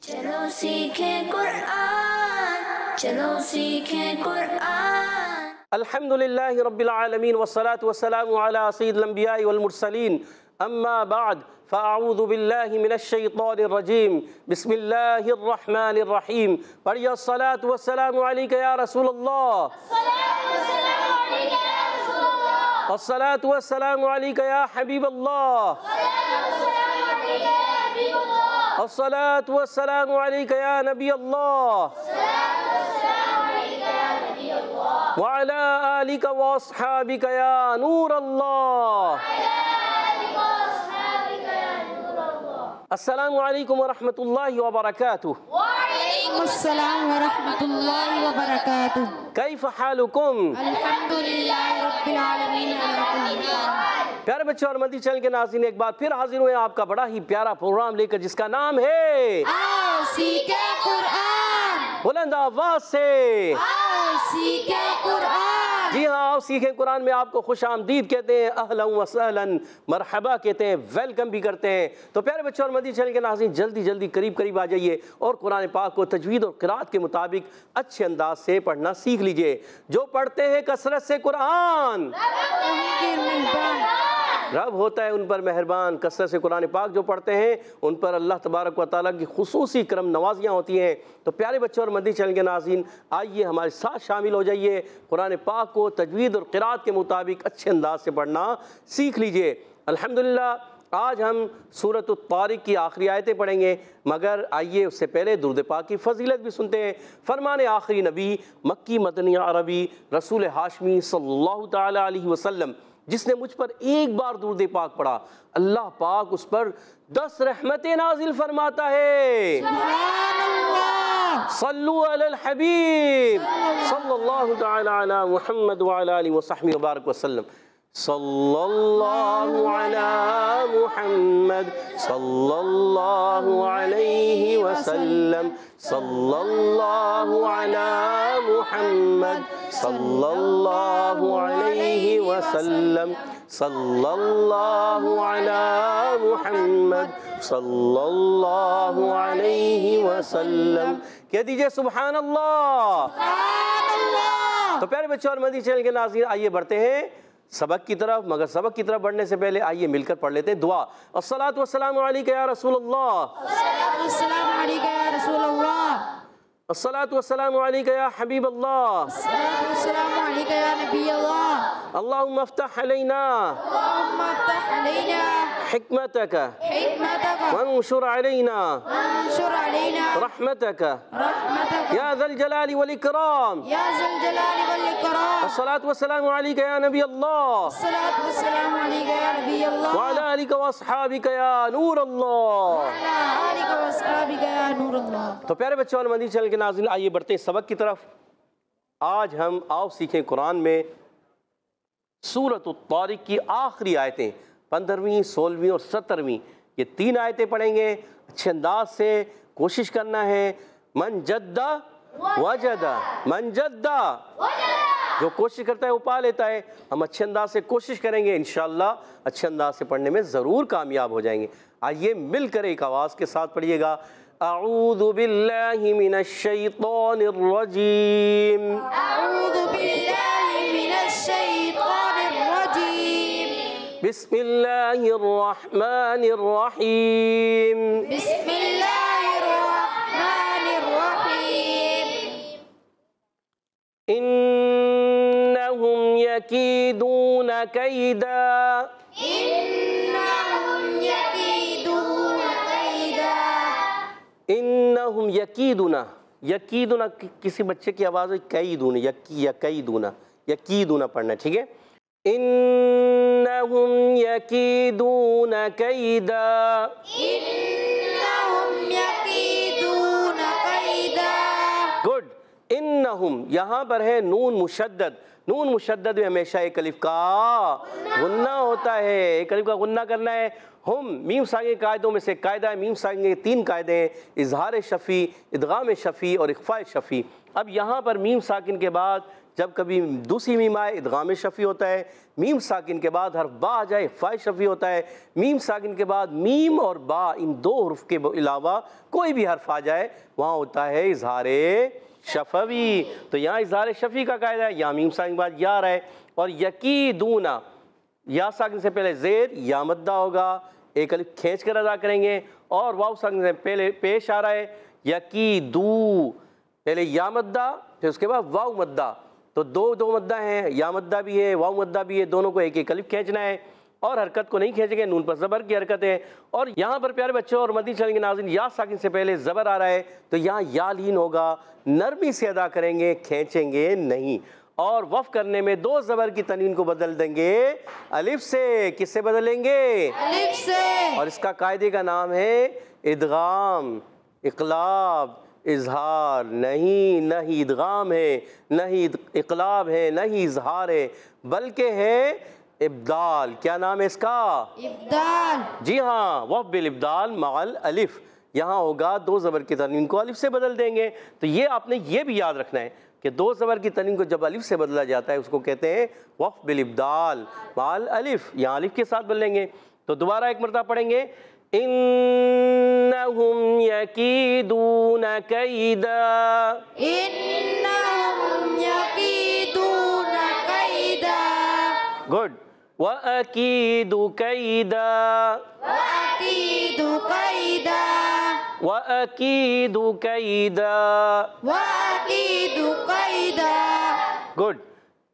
चलो सीखें कुरान, चलो सीखें कुरान। अल्हम्दुलिल्लाहि रब्बिल आलमीन वस्सलातु वस्सलामु अला सय्यिदिल अंबियाइ वल मुरसलीन अम्मा बाद फ़अऊज़ु बिल्लाहि मिनश शैतानिर रजीम बिस्मिल्लाहिर रहमानिर रहीम। पढ़िए अस्सलातु वस्सलामु अलैका या रसूलल्लाह, अस्सलातु वस्सलामु अलैका या हबीबल्लाह, अस्सलातु वस्सलामु अलैका या नबी अल्लाह व अला आलिका व अस्हाबिका या नूर अल्लाह। अस्सलामु अलैकुम व रहमतुल्लाहि व बरकातुहू। वालेकुम अस्सलाम व रहमतुल्लाहि व बरकातुहू। कैफ हालुकुम? अल्हम्दुलिल्लाहि रब्बिल आलमीन अला कुल्ली हाल। प्यारे बच्चों और मदनी चैनल के नाज़रीन, एक बार फिर हाजिर हुए आपका बड़ा ही प्यारा प्रोग्राम लेकर जिसका नाम है आओ सीखें कुरान, बुलंद आवाज से आओ सीखें कुरान। जी हाँ, आओ सीखें कुरान में आपको खुश आमदीद कहते हैं, अहलन व सहलन, मरहबा कहते हैं, वेलकम भी करते हैं। तो प्यारे बच्चों और मदनी चैनल के नाज़रीन, जल्दी जल्दी करीब करीब आ जाइए और कुरान पाक को तजवीद और क़िराअत के मुताबिक अच्छे अंदाज से पढ़ना सीख लीजिए। जो पढ़ते हैं कसरत से कुरान, रब होता है उन पर मेहरबान। कसरत से कुरान पाक जो पढ़ते हैं उन पर अल्लाह तबारक व तआला की खुसूसी करम नवाजियाँ होती हैं। तो प्यारे बच्चों और मदनी चैनल के नाज़रीन, आइए हमारे साथ शामिल हो जाइए, कुरान पाक को तजवीद और क़िराअत के मुताबिक अच्छे अंदाज से पढ़ना सीख लीजिए। अल्हम्दुलिल्लाह, आज हम सूरत तारिक की आखिरी आयतें पढ़ेंगे, मगर आइए उससे पहले दुरूद पाक की फजीलत भी सुनते हैं। फरमान आखिरी नबी मक्की मदनी अरबी रसूल हाशमी सल्लल्लाहु तआला अलैहि वसल्लम, जिसने मुझ पर एक बार दुरूद पाक पढ़ा, अल्लाह पाक उस पर 10 रहमतें नाजिल फरमाता है। सल्लु अलल हबीब सल्लल्लाहु तआला अला मुहम्मद व अला आलिहि व सहबिहि व बारक वसल्लम। सल्लल्लाहु अला मुहम्मद सल्लल्लाहु अलैहि वसल्लम, सल्लल्लाहु अला मुहम्मद सल्लल्लाहु अलैहि वसल्लम, सल्लल्लाहु अला मुहम्मद सल्लल्लाहु अलैहि वसल्लम। कह दीजिए सुभान अल्लाह। तो प्यारे बच्चों और मदनी चैनल के नाज़रीन, आइए बढ़ते हैं सबक की तरफ, मगर सबक की तरफ बढ़ने से पहले आइए मिलकर पढ़ लेते हैं दुआ। अस्सलातु वस्सलामु अलैका या रसूलल्लाह, अस्सलाम अलैका या रसूलल्लाह, अस्सलातु वस्सलामु अलैका या हबीबल्लाह, अस्सलाम अलैका या नबी अल्लाह। अल्लाहुम्मा अफ्तह अलैना अल्लाहुम्मा अफ्तह अलैना हिकमतक हिकमतक वंशुर अलैना वंशुर अलैना रहमतक रहमतक या ज़ल जलाली वल इकराम। या ज़ल जलाली वल इकराम। अस्सलातु वस्सलामु अलैका या नबी अल्लाह अस्सलातु वस्सलामु अलैका या नबी अल्लाह व अला आलिका व अस्हाबिका या नूर अल्लाह। अला आलिका व अस्हाबिका या नूर अल्लाह। तो प्यारे बच्चों और मदनी चैनल के नाज़रीन, आइए बढ़ते हैं सबक की तरफ। आज हम आओ सीखें कुरान में सूरत तारिक की आखिरी आयतें 15वीं, 16वीं और 17वीं, ये 3 आयतें पढ़ेंगे। अच्छे अंदाज से कोशिश करना है। मन जद्दा वजदा, मन जद्दा, जो कोशिश करता है वो पा लेता है। हम अच्छे अंदाज से कोशिश करेंगे, इंशाअल्लाह अच्छे अंदाज से पढ़ने में ज़रूर कामयाब हो जाएंगे। आइए मिलकर एक आवाज़ के साथ पढ़िएगा। अऊज़ु बिल्लाहि मिनश शैतानिर रजीम, अऊज़ु बिल्लाहि मिनश शैतानिर रजीम, बिस्मिल्लाहिर रहमानिर रहीम, बिस्मिल्लाहिर रहमानिर रहीम। इन्नहुम यकीदून कैदा, इन्नहुम यकीदून कैदा। इन्नहुम यकीदूना, यकीदूना किसी बच्चे की आवाज़ है कैदूना, यकीदूना, यकीदूना पढ़ना, ठीक है। इन्नहुम यकीदून कैदा, इन्नहुम यकीदून कैदा। गुड। इन्नहुम यहाँ पर है नून मुशद्दद, नून मुशद्दद में हमेशा एक अलिफ का गुन्ना होता है, एक अलिफ का गुन्ना करना है। हम मीम साकिन के कायदों में से कायदा है, मीम साकिन के 3 कायदे हैं, इजहार शफ़ी, इदगाम शफ़ी और इख्फा शफ़ी। अब यहाँ पर मीम साकिन के बाद जब कभी दूसरी मीम आए इदगाम शफ़ी होता है, मीम साकिन के बाद हर्फ बा आ जाए इख्फा शफ़ी होता है, मीम साकिन के बाद मीम और बा इन 2 हुर्फ के अलावा कोई भी हर्फ आ जाए वहाँ होता है इजहार शफ़वी। तो यहाँ इजहार शफ़ी का कायदा है, यहाँ मीम साकिन के बाद या रहा है। और यकीदूना, या साकिन से पहले ज़ेर या मद्दा होगा, एक अलिफ खींच कर अदा करेंगे। और वाव साकिन से पहले पेश आ रहा है यकीदू, पहले या मद्दा फिर उसके बाद वाव मद्दा, तो दो मद्दा हैं, या मद्दा भी है वाव मद्दा भी है, दोनों को एक एक अलिफ खींचना है और हरकत को नहीं खींचेंगे, नून पर ज़बर की हरकत है। और यहाँ पर प्यारे बच्चों और मदनी चलेंगे नाज़रीन, या साकिन से पहले ज़बर आ रहा है तो यहाँ या लीन होगा, नरमी से अदा करेंगे, खींचेंगे नहीं। और वफ़ करने में 2 ज़बर की तनवीन को बदल देंगे अलिफ से। किससे बदलेंगे? अलिफ से। और इसका कायदे का नाम है इदगाम, इक़लाब, इजहार। नहीं, न ही इदगाम है, न ही इक़लाब है, न ही इजहार है, बल्कि है इब्दाल। क्या नाम है इसका? इब्दाल। जी हाँ, वफ़ बिल इब्दाल मअल अलिफ। यहाँ होगा 2 ज़बर की तनवीन को अलिफ से बदल देंगे। तो ये आपने ये भी याद रखना है कि 2 ज़बर की तनवीन को जब अलिफ से बदला जाता है उसको कहते हैं वफ़ बिल इब्दाल मअल अलिफ। यहाँ अलिफ के साथ बदलेंगे। तो दोबारा एक मरतबा पढ़ेंगे, इन्नहुम यकीदून कैदा, इन्नहुम यकीदून कैदा। गुड। वअकीदु कैदा, वअकीदु कैदा, वअकीदु कैदा, वअकीदु कैदा। गुड।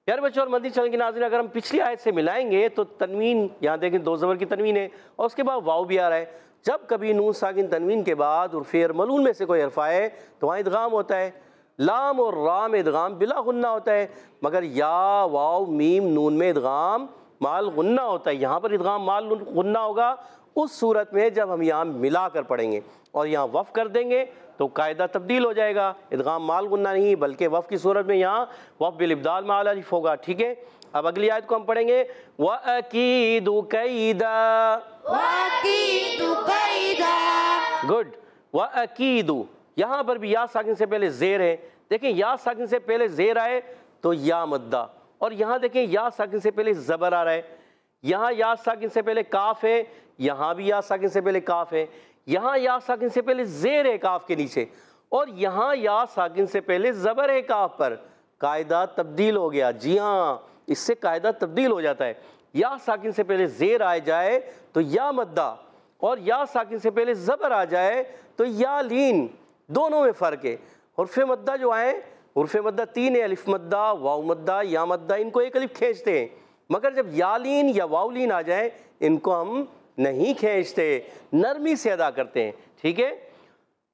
यार बच्चों और मदनी चैनल की नाज़रीन, अगर हम पिछली आयत से मिलाएंगे तो तनवीन यहाँ देखें 2 ज़बर की तनवीन है और उसके बाद वाव भी आ रहा है। जब कभी नून साकिन तनवीन के बाद उर्फ़ मलून में से कोई हर्फ आए तो वहाँ इदगाम होता है। लाम और रा में इदगाम बिला गुन्ना होता है, मगर या वाव मीम नून में इदगाम माल गुन्ना होता है। यहाँ पर इदगाम माल गुन्ना होगा उस सूरत में जब हम यहाँ मिला कर पढ़ेंगे और यहाँ वफ़ कर देंगे तो कायदा तब्दील हो जाएगा। इदगाम माल गुन्ना नहीं बल्कि वफ़ की सूरत में यहाँ वफ़ बिल इब्दाल माल अलिफ होगा। ठीक है, अब अगली आयत को हम पढ़ेंगे, वअकीदु कैदा, वअकीदु कैदा। गुड। वअकीदु, यहाँ पर भी या साकिन से पहले ज़ेर है। देखें या साकिन से पहले ज़ेर आए तो या मद्दा, और यहाँ देखें या साकिन से पहले ज़बर आ रहा है। यहाँ या साकिन से पहले काफ है, यहाँ भी या साकिन से पहले काफ है। यहाँ या साकिन से पहले ज़ेर है काफ के नीचे, और यहाँ या साकिन से पहले ज़बर है काफ पर। कायदा तब्दील हो गया। जी हाँ, इससे कायदा तब्दील हो जाता है। या साकिन से पहले ज़ेर आ जाए तो या मद्दा, और या साकिन से पहले ज़बर आ जाए तो या लीन, दोनों में फ़र्क है। हुर्फ़ मद्दा जो आए, हुर्फ़ मद्दा 3 है, अलिफ मद्दा, वाव मद्दा, या मद्दा, इनको एक अलिफ खींचते हैं, मगर जब या लीन या वाव लीन आ जाए इनको हम नहीं खींचते, नरमी से अदा करते हैं। ठीक है,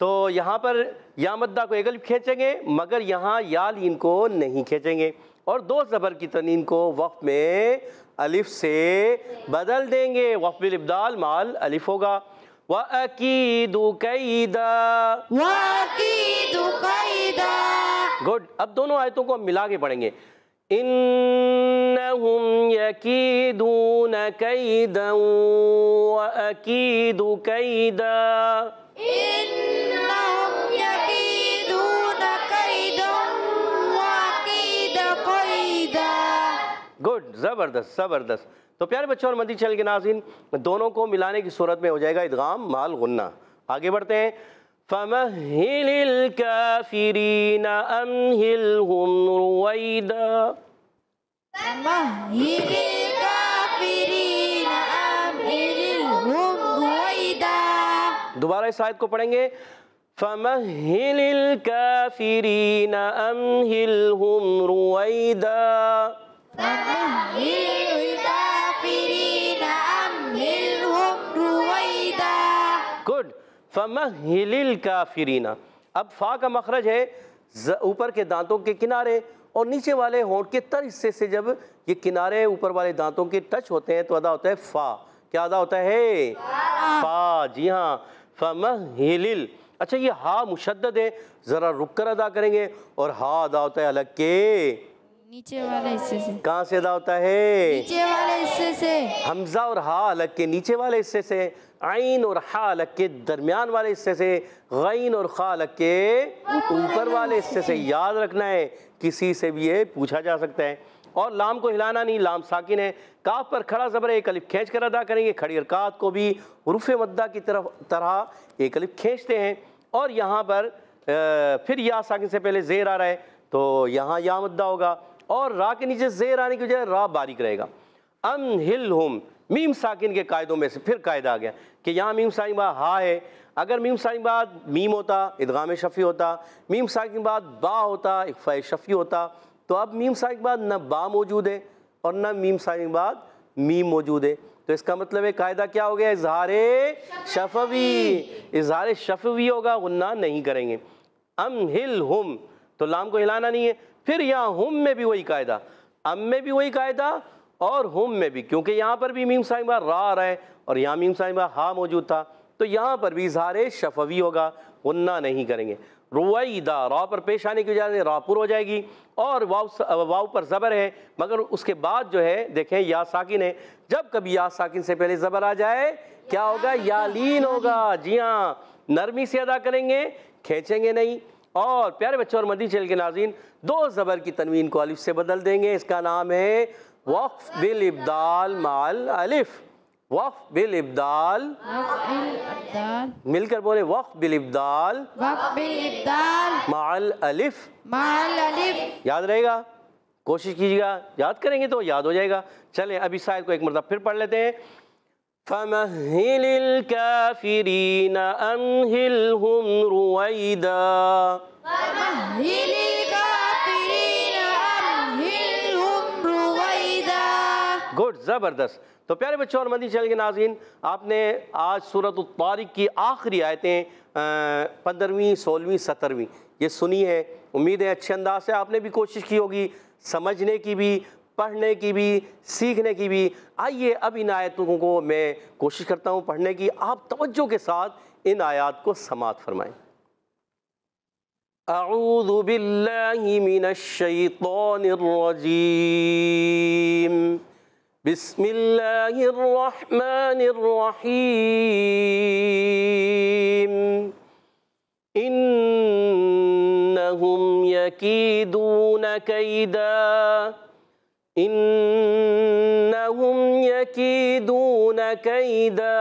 तो यहाँ पर या मद्दा को एक अलिफ खींचेंगे मगर यहाँ या लीन को नहीं खींचेंगे, और 2 ज़बर की तनीन को वक़्फ़ में अलिफ से बदल देंगे। वक़्फ़ बिल इब्दाल माल अलिफ होगा। वअकीदु कैदा, वअकीदु कैदा। गुड। अब दोनों आयतों को हम मिला के पढ़ेंगे। इन्नहुम यकीदून कैदन वअकीदु कैदा, इन्नहुम यकीदून कैदन वअकीदु कैदा। गुड, ज़बरदस्त ज़बरदस्त। तो प्यारे बच्चों और मदनी चैनल के नाज़रीन, दोनों को मिलाने की सूरत में हो जाएगा इदगाम माल गुन्ना। आगे बढ़ते हैं। फमहिलिल काफिरीना अमहिलहुम रुवैदा, फमहिलिल काफिरीना अमहिलहुम रुवैदा। दोबारा इस आयत को पढ़ेंगे। फमहिलिल काफिरीना अमहिलहुम रुवैदा, फमहिलिल काफिरीना अमहिलहुम रुवैदा। गुड। फमहिलिल काफिरीना, अब फा का मखरज है ऊपर के दांतों के किनारे और नीचे वाले होंठ के तर हिस्से से जब ये किनारे ऊपर वाले दांतों के टच होते हैं तो अदा होता है फा। क्या अदा होता है? फा। जी हाँ, फमहिलिल। अच्छा, ये हा मुशद्दद है, ज़रा रुक कर अदा करेंगे, और हा अदा होता है अलग के नीचे वाले हिस्से से। कहाँ से अदा होता है? नीचे वाले हिस्से से। हमजा और हा अलग के नीचे वाले हिस्से से, आइन और हा अलग के दरमियान वाले हिस्से से, गैन और खा अलग के ऊपर वाले हिस्से से। याद रखना है, किसी से भी ये पूछा जा सकता है। और लाम को हिलाना नहीं, लाम साकिन है। काफ पर खड़ा ज़बर एक अलिफ खींच कर अदा करेंगे। खड़ी हरकत को भी हुरूफ मद्दा की तरह एक अलिफ खींचते हैं। और यहाँ पर फिर या साकिन से पहले ज़ेर आ रहा है तो यहाँ या मद्दा होगा, और रा के नीचे ज़ेर आने की वजह रा बारीक रहेगा। अमहिलहुम, मीम साकिन के कायदों में से फिर कायदा आ गया कि यहाँ मीम साकिन बाद हा है। अगर मीम साकिन बाद मीम होता इदगाम शफ़ी होता, मीम साकिन बाद बा होता इख्फ़ा शफ़ी होता। तो अब मीम साकिन बाद न बा मौजूद है और न मीम साकिन बाद मीम मौजूद है। तो इसका मतलब है कायदा क्या हो गया? इज़हारे शफ़वी। इज़हारे शफ़वी होगा, गुन्ना नहीं करेंगे। अमहिलहुम, तो लाम को हिलाना नहीं है। फिर यहाँ हुम में भी वही कायदा, अम में भी वही कायदा और हुम में भी, क्योंकि यहाँ पर भी मीम साकिन बाद रा आ रहा है और यहाँ मीम साकिन बाद हा मौजूद था, तो यहाँ पर भी इज़हारे शफ़वी होगा, गुन्ना नहीं करेंगे। रुवैदा, रा पर पेश आने की वजह से रापुर हो जाएगी। और वाव पर ज़बर है, मगर उसके बाद जो है देखें या साकिन है। जब कभी या साकिन से पहले ज़बर आ जाए क्या होगा? या लीन होगा। जी हाँ, नरमी से अदा करेंगे, खींचेंगे नहीं। और प्यारे बच्चों और मदी चैनल के नाज़रीन, दो ज़बर की तनवीन को अलिफ से बदल देंगे। इसका नाम है वक़्फ़ बिल इब्दाल माल अलिफ। वक़्फ़ बिल इब्दाल, मिलकर बोले वक़्फ़ बिल इब्दाल माल अलिफ। याद रहेगा, कोशिश कीजिएगा, याद करेंगे तो याद हो जाएगा। चलें अब इस आयत को एक मरतबा फिर पढ़ लेते हैं। फमहिलिल काफिरीन अमहिलहुम रुवैदा। गुड, ज़बरदस्त। तो प्यारे बच्चों और मदी चैनल के नाज़रीन, आपने आज सूरत तारिक की आखिरी आयतें 15वीं, 16वीं, 17वीं ये सुनी है। उम्मीद है अच्छे अंदाज से आपने भी कोशिश की होगी समझने की भी, पढ़ने की भी, सीखने की भी। आइए अब इन आयतों को मैं कोशिश करता हूँ पढ़ने की। आप तवज्जो के साथ इन आयात को समाअत फरमाएँ। अऊज़ु बिल्लाहि मिनश शैतानिर रजीम, बिस्मिल्लाहिर रहमानिर रहीम। इन्नहुम यकीदून कैदा, इन्नहुम यकीदून कैदा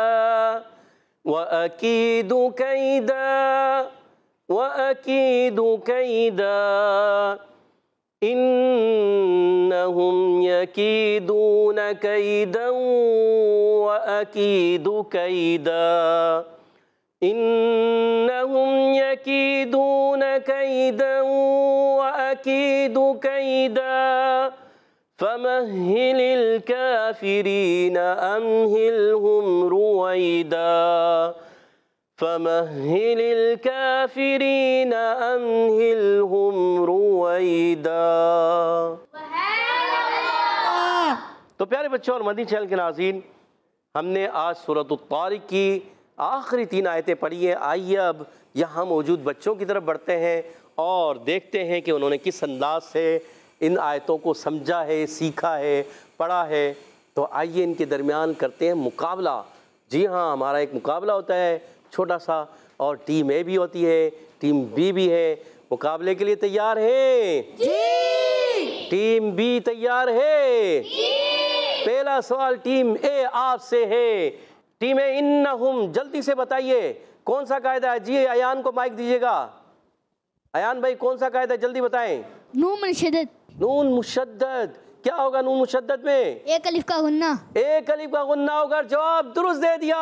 व अकीदु कैदा व अकीदु कैदा। इन्नहुम यकीदून कैदन व अकीदु कैदा। इन्नहुम यकीदून कैदन व अकीदु कैदा। फमहिलिल काफिरीन अमहिलहुम रुवैदा। फमहिलिल काफिरीन अमहिलहुम रुवैदा। तो प्यारे बच्चों और मदी चैनल के नाज़रीन, हमने आज सूरत तारिक की आखिरी 3 आयतें पढ़ी हैं। आइए अब यहाँ मौजूद बच्चों की तरफ बढ़ते हैं और देखते हैं कि उन्होंने किस अंदाज से इन आयतों को समझा है, सीखा है, पढ़ा है। तो आइए इनके दरमियान करते हैं मुकाबला। जी हाँ, हमारा एक मुकाबला होता है छोटा सा, और टीम ए भी होती है, टीम बी भी है। मुकाबले के लिए तैयार है? जी। टीम बी तैयार है? जी। पहला सवाल टीम ए आपसे है। टीम ए, इन्नहुम, जल्दी से बताइए कौन सा कायदा है? जी अयान को माइक दीजिएगा। अयान भाई कौन सा कायदा, जल्दी बताएं। नून मुशद्दद। नून मुशद्दद, क्या होगा नून मुशद्दद में? एक अलिफ का गुन्ना। एक अलिफ का गुन्ना होगा। जवाब दुरुस्त दे दिया।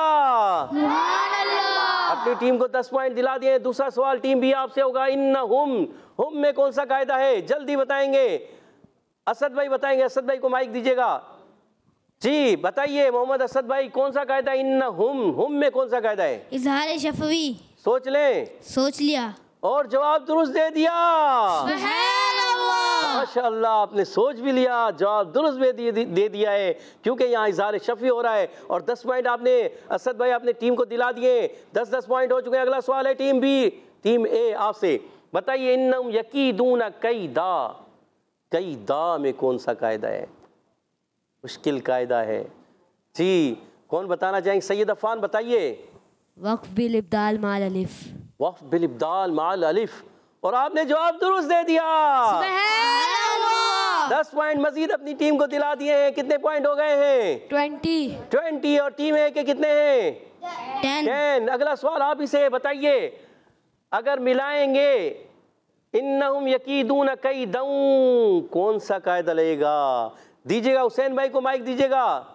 सुभान अल्लाह। अपनी टीम को 10 पॉइंट दिला दिए। दूसरा सवाल टीम भी आपसे होगा। इन्नहुम, हुम में कौन सा कायदा है? जल्दी बताएंगे। असद भाई बताएंगे। असद भाई को माइक दीजिएगा। जी बताइए मोहम्मद असद भाई, कौन सा कायदा इन्नहुम, हुम में कौन सा कायदा है? इज़हार शफ़वी। सोच लें। सोच लिया और जवाब दुरुस्त दे दिया। माशाअल्लाह, आपने सोच भी लिया, जवाब दुरुस्त दे दिया है, क्योंकि यहाँ इज़हार शफ़ी हो रहा है। और 10 पॉइंट आपने असद भाई अपने टीम को दिला दिए। 10-10 पॉइंट हो चुके हैं। अगला सवाल है टीम बी, टीम ए आपसे। बताइए इन्नहुम यकीदून कैदा, कई दा में कौन सा कायदा है? मुश्किल कायदा है जी। कौन बताना चाहेंगे? सैयद अफ़ान बताइए। वक्फ बिल इब्दाल माल अलिफ। वक्फ बिल इब्दाल माल अलिफ, और आपने जवाब दुरुस्त दे दिया। 10 पॉइंट मजीद अपनी टीम को दिला दिए हैं। कितने पॉइंट हो गए हैं? 20। और टीम ए के कितने हैं? 10। अगला सवाल आप ही से बताइए, अगर मिलाएंगे इन्नहुम यकीदून कैदन, कौन सा कायदा लगेगा? दीजिएगा, हुसैन भाई को माइक दीजिएगा।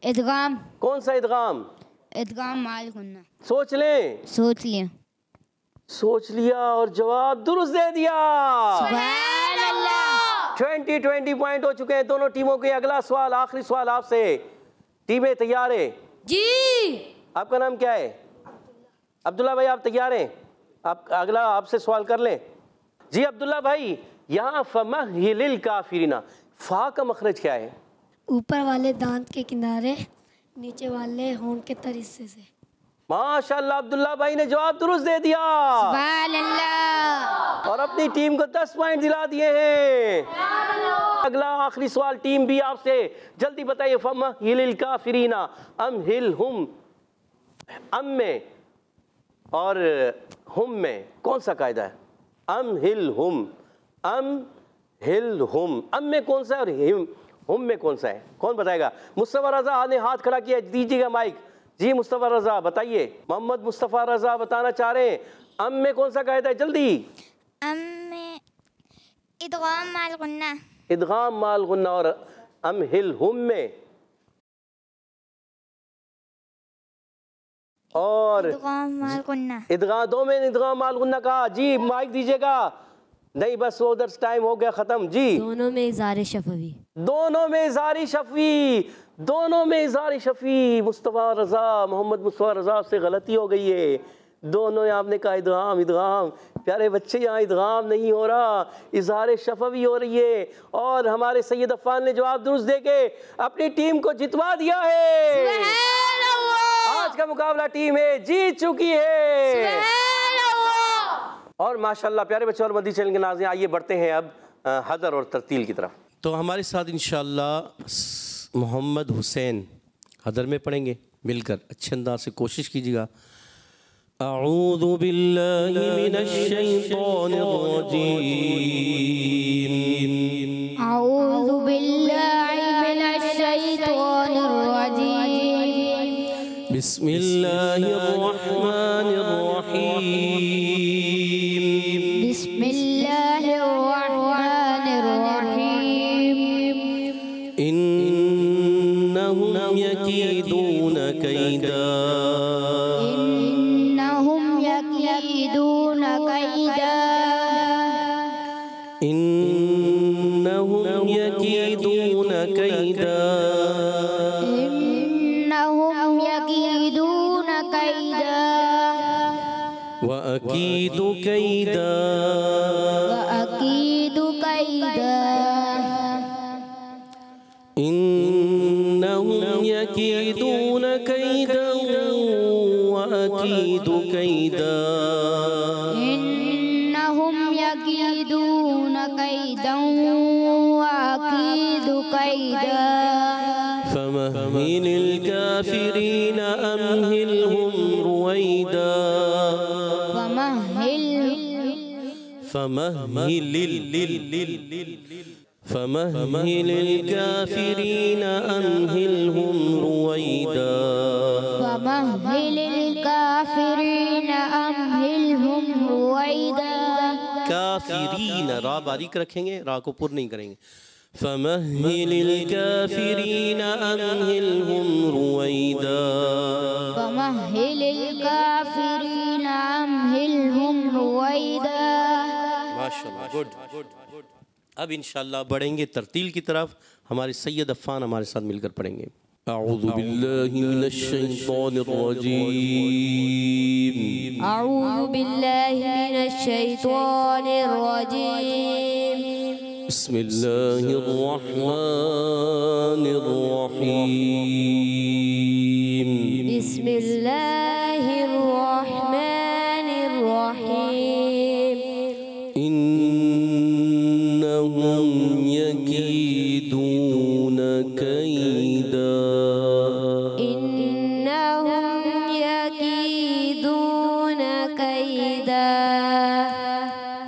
इदगाम। कौन सा इदगाम? इदगाम माल गुन्ना। सोच लें। सोच लिया। सोच लिया और जवाब दुरुस्त दे दिया। सुभान अल्लाह। 20 पॉइंट हो चुके हैं दोनों टीमों के। अगला सवाल, आखिरी सवाल आपसे। टीमें तैयार है जी? आपका नाम क्या है? अब्दुल्ला भाई, आप तैयार हैं? आप अगला आपसे सवाल कर लें जी। अब्दुल्ला भाई, यहाँ फमहिलिल काफिरीना, फा का मखरज क्या है? ऊपर वाले दांत के किनारे, नीचे वाले होंठ के तरीसे से। माशाअल्लाह, अब्दुल्ला भाई ने जवाब दुरुस्त दे दिया। सुभान अल्लाह। और अपनी टीम को 10 पॉइंट दिला दिए हैं। अगला आखिरी सवाल टीम बी आपसे, जल्दी बताइए। फमहिलिल काफिरीना अमहिलहुम, अम में और हुम में कौन सा कायदा है? अमहिलहुम, अमहिलहुम, अम में कौन सा है और हुम में कौन सा है? कौन बताएगा? मुस्तफ़ा रज़ा ने हाथ खड़ा किया, दीजिएगा माइक जी। मुस्तफ़ा रज़ा बताइए। मोहम्मद मुस्तफ़ा रज़ा बताना चाह रहे हैं, अम में कौन सा कायदा है? जल्दी। अम में इदगाम माल गुन्ना। इदगाम माल गुन्ना। और अमहिलहुम में? और इदगाम माल गुन्ना। इदगाम, दो में इदगाम माल गुन्ना कहा जी। माइक दीजिएगा। नहीं, बस वो उधर टाइम हो गया ख़त्म जी। दोनों में इज़ार शफवी। दोनों में इज़ार शफवी, दोनों में इज़ार शफी। मुस्तफ़ा रज़ा, मोहम्मद मुस्तफ़ा रज़ा से गलती हो गई है। दोनों आपने कहा इदगाम, इदगाम। प्यारे बच्चे, यहाँ इदगाम नहीं हो रहा, इज़ार शफवी हो रही है। और हमारे सैयद अफ़ान ने जवाब दुरुस्त देके अपनी टीम को जितवा दिया है। आज का मुकाबला टीम ए जीत चुकी है। और माशाल्लाह प्यारे बच्चों और मदनी चैनल के नाज़रीन, आइए बढ़ते हैं अब हदर और तरतील की तरफ। तो हमारे साथ इंशाअल्लाह मोहम्मद हुसैन हदर में पढ़ेंगे मिलकर। अच्छे अंदाज से कोशिश कीजिएगा। अऊज़ु बिल्लाहि मिनश शैतानिर रजीम। अऊज़ु बिल्लाहि मिनश शैतानिर रजीम। बिस्मिल्लाहिर रहमानिर रहीम। बिस्मिल्लाहिर रहमानिर रहीम। इन्नहुम यकीदून कैदा। इन्नहुम यकीदून कैदा। इन्नहुम यकीदून कैदा। इन्नहुम यकीदून कैदा। वअकीदु कैदा। वअकीदु कैदा। इन्नहुम यकीदून कैदा वअकीदु कैदा। इन्नहुम यकीदून कैदा वअकीदु कैदा। फमहिलिल काफिरीन अमहिलहुम रुवैदा। फमहिलिल काफिरीन अमहिलहुम रुवैदा। फमहिलिल काफिरीन अमहिलहुम रुवैदा। काफिरीन, रा बारीक रखेंगे, रा को पुर नहीं करेंगे। फमहिलिल काफिरीन अमहिलहुम रुवैदा। फमहिलिल काफिरीन अमहिलहुम रुवैदा। माशाअल्लाह, गुड। अब इंशाअल्लाह बढ़ेंगे तरतील की तरफ। हमारे सैयद अफ़ान हमारे साथ मिलकर पढ़ेंगे। अऊज़ु बिल्लाहि मिनश शैतानिर रजीम। अऊज़ु बिल्लाहि मिनश शैतानिर रजीम। बिस्मिल्लाहिर रहमानिर रहीम। बिस्मिल्लाहिर रहमानिर रहीम। इन्नहुम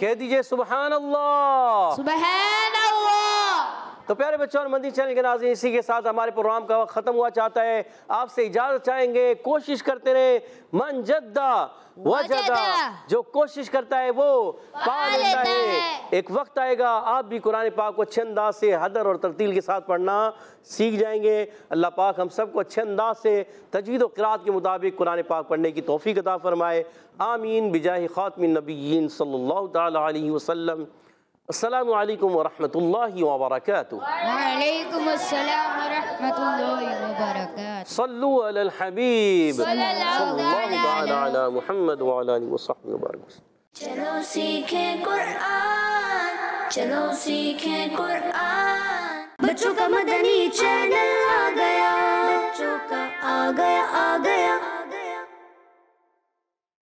कह दीजिए सुभान अल्लाह। सुबहान अल्लाह। तो प्यारे बच्चों और मदनी चैनल के नाज़रीन, इसी के साथ हमारे प्रोग्राम का वक्त ख़त्म हुआ चाहता है। आपसे इजाज़त चाहेंगे, कोशिश करते रहे, मन जद्दा वजदा, जो कोशिश करता है वो पा लेता है। एक वक्त आएगा आप भी कुरान पाक को अच्छे अंदाज से हदर और तरतील के साथ पढ़ना सीख जाएंगे। अल्लाह पाक हम सबको अच्छे अंदाज से तजवीद और क़िराअत के मुताबिक कुरान पाक पढ़ने की तौफ़ीक़ अता फ़रमाए। आमीन बिजाहि ख़ातिमिन नबिय्यीन सल्लल्लाहु तआला अलैहि वसल्लम। अस्सलामु अलैकुम व रहमतुल्लाहि व बरकातुहू। वालेकुम अस्सलाम व रहमतुल्लाहि व बरकातुहू। सल्लु अलल हबीब सल्लल्लाहु तआला अला मुहम्मद व अला आलिहि व सहबिहि व बारिक। चलो सीखें कुरान, चलो सीखें कुरान। बच्चों का मदनी चैनल आ गया, बच्चों का आ गया